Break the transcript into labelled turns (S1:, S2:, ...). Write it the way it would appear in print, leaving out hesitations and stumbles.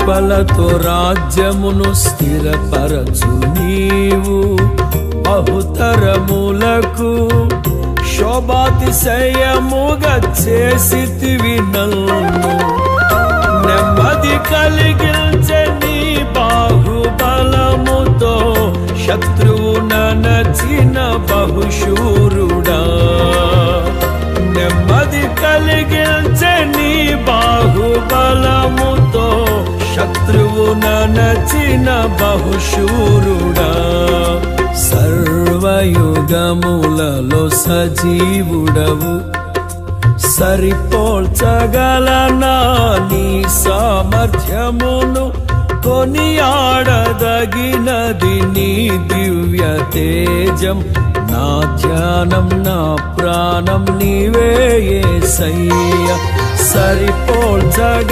S1: కృపలతో రాజ్యమును స్థిరపరచు నీవు బహుతరములకు శోభాతిశయముగా చేసితివి నన్ను నెమ్మది కలిగించే నీ బాహుబలముతో శత్రువు నచిన బహుశూరుడా నెమ్మది కలిగించే నీ బాహుబలముతో శత్రువు నచిన బహుశూరుడా సర్వయుగములలో సజీవుడవు సరిపోల్చగలనా నీ సామర్థ్యమును కొనియాడదగినది నీ దివ్య తేజం నా ధ్యానం నా ప్రాణం నీవే యేసయ్యా సరిపోల్చగలనా